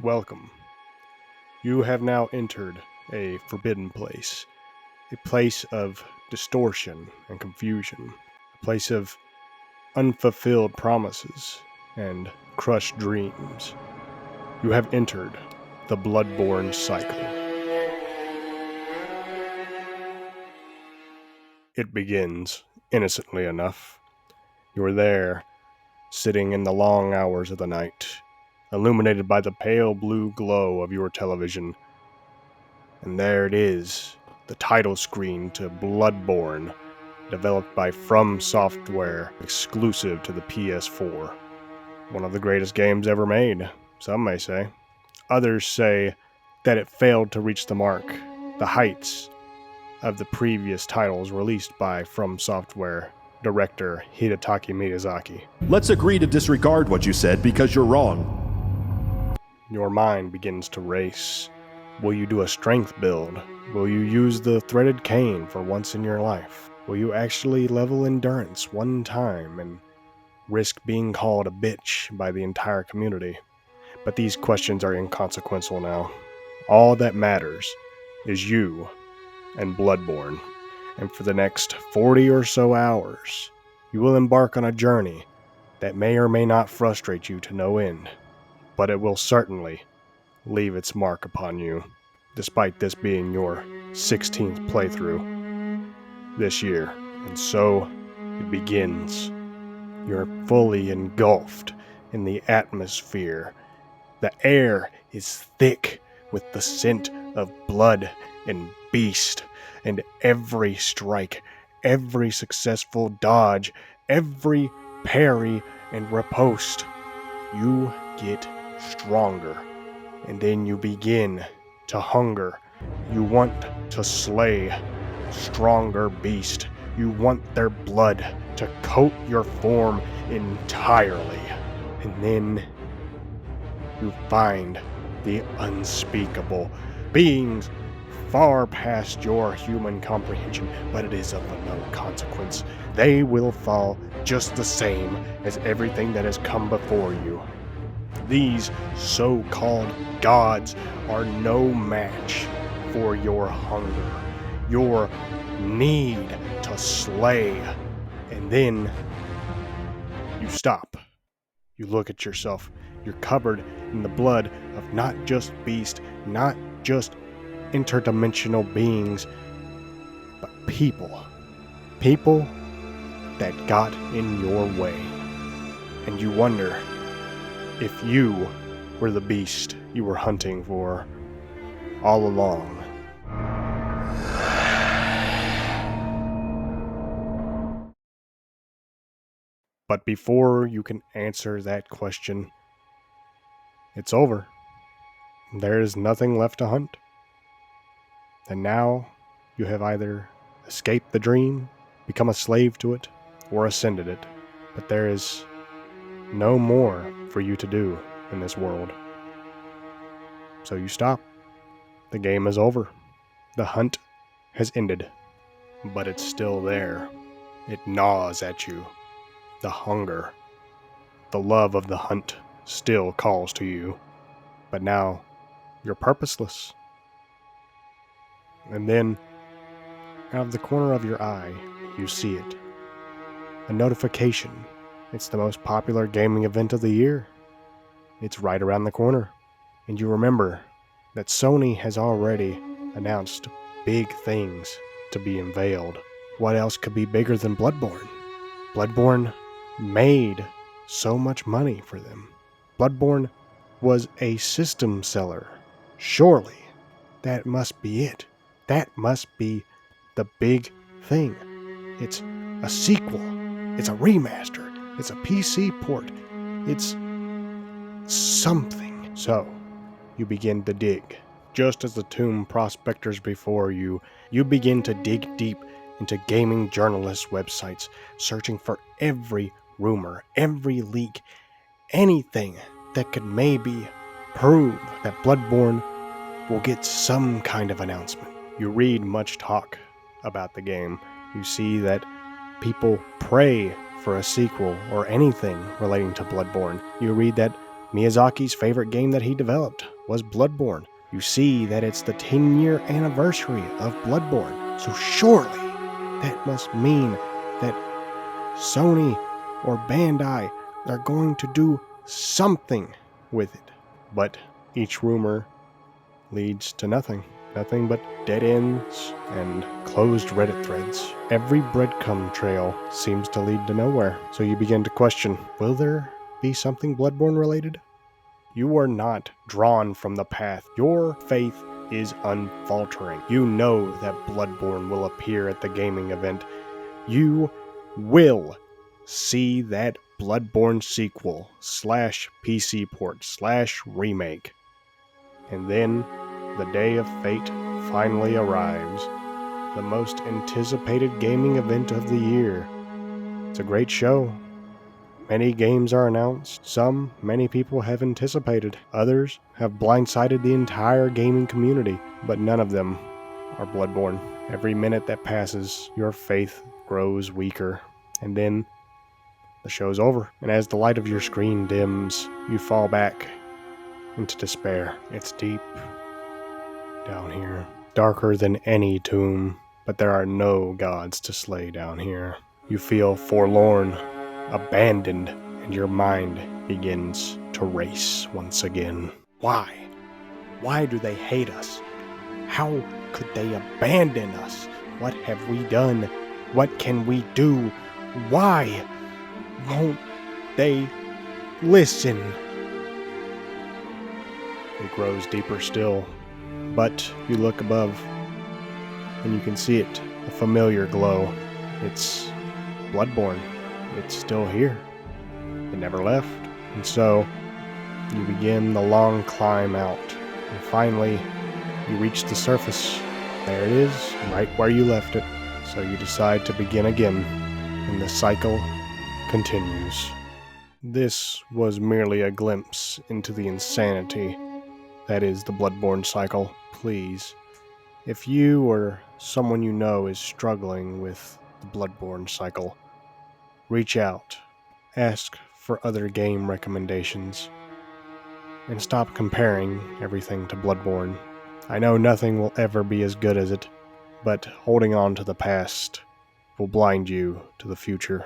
Welcome. You have now entered a forbidden place, a place of distortion and confusion, a place of unfulfilled promises and crushed dreams. You have entered the BloodBorne cycle. It begins innocently enough. You are there, sitting in the long hours of the night, illuminated by the pale blue glow of your television. And there it is, the title screen to BloodBorne, developed by From Software, exclusive to the PS4. One of the greatest games ever made, some may say. Others say that it failed to reach the mark, the heights of the previous titles released by From Software director Hidetaka Miyazaki. Let's agree to disregard what you said because you're wrong. Your mind begins to race. Will you do a strength build? Will you use the threaded cane for once in your life? Will you actually level endurance one time and risk being called a bitch by the entire community? But these questions are inconsequential now. All that matters is you and BloodBorne. And for the next 40 or so hours, you will embark on a journey that may or may not frustrate you to no end, but it will certainly leave its mark upon you, despite this being your 16th playthrough this year. And so it begins. You're fully engulfed in the atmosphere. The air is thick with the scent of blood and beast, and every strike, every successful dodge, every parry and riposte, you get stronger. And then you begin to hunger. You want to slay stronger beast. You want their blood to coat your form entirely. And then you find the unspeakable, beings far past your human comprehension, but it is of no consequence. They will fall just the same as everything that has come before you. These so-called gods are no match for your hunger, your need to slay. And then you stop. You look at yourself. You're covered in the blood of not just beast, not just interdimensional beings, but people. People that got in your way. And you wonder if you were the beast you were hunting for all along. But before you can answer that question, it's over. There is nothing left to hunt. And now you have either escaped the dream, become a slave to it, or ascended it. But there is no more for you to do in this world. So you stop. The game is over. The hunt has ended. But it's still there. It gnaws at you. The hunger, the love of the hunt still calls to you. But now you're purposeless. And then, out of the corner of your eye, you see it. A notification. It's the most popular gaming event of the year. It's right around the corner. And you remember that Sony has already announced big things to be unveiled. What else could be bigger than BloodBorne? BloodBorne made so much money for them. BloodBorne was a system seller. Surely, that must be it. That must be the big thing. It's a sequel. It's a remaster. It's a PC port. It's something. So, you begin to dig. Just as the tomb prospectors before you, you begin to dig deep into gaming journalists' websites, searching for every rumor, every leak, anything that could maybe prove that BloodBorne will get some kind of announcement. You read much talk about the game. You see that people pray for a sequel or anything relating to BloodBorne. You read that Miyazaki's favorite game that he developed was BloodBorne. You see that it's the 10-year anniversary of BloodBorne, so surely that must mean that Sony or Bandai are going to do something with it. But each rumor leads to nothing. Nothing but dead ends and closed Reddit threads. Every breadcrumb trail seems to lead to nowhere. So you begin to question, will there be something BloodBorne related? You are not drawn from the path. Your faith is unfaltering. You know that BloodBorne will appear at the gaming event. You will see that BloodBorne sequel / PC port / remake. And then the day of fate finally arrives. The most anticipated gaming event of the year. It's a great show. Many games are announced. Some many people have anticipated. Others have blindsided the entire gaming community. But none of them are BloodBorne. Every minute that passes, your faith grows weaker. And then the show's over. And as the light of your screen dims, you fall back into despair. It's deep down here, darker than any tomb, but there are no gods to slay down here. You feel forlorn, abandoned, and your mind begins to race once again. Why? Why do they hate us? How could they abandon us? What have we done? What can we do? Why won't they listen? It grows deeper still. But you look above, and you can see it, a familiar glow. It's BloodBorne. It's still here. It never left. And so, you begin the long climb out, and finally, you reach the surface. There it is, right where you left it. So you decide to begin again, and the cycle continues. This was merely a glimpse into the insanity that is the BloodBorne cycle. Please, if you or someone you know is struggling with the BloodBorne cycle, reach out, ask for other game recommendations, and stop comparing everything to BloodBorne. I know nothing will ever be as good as it, but holding on to the past will blind you to the future.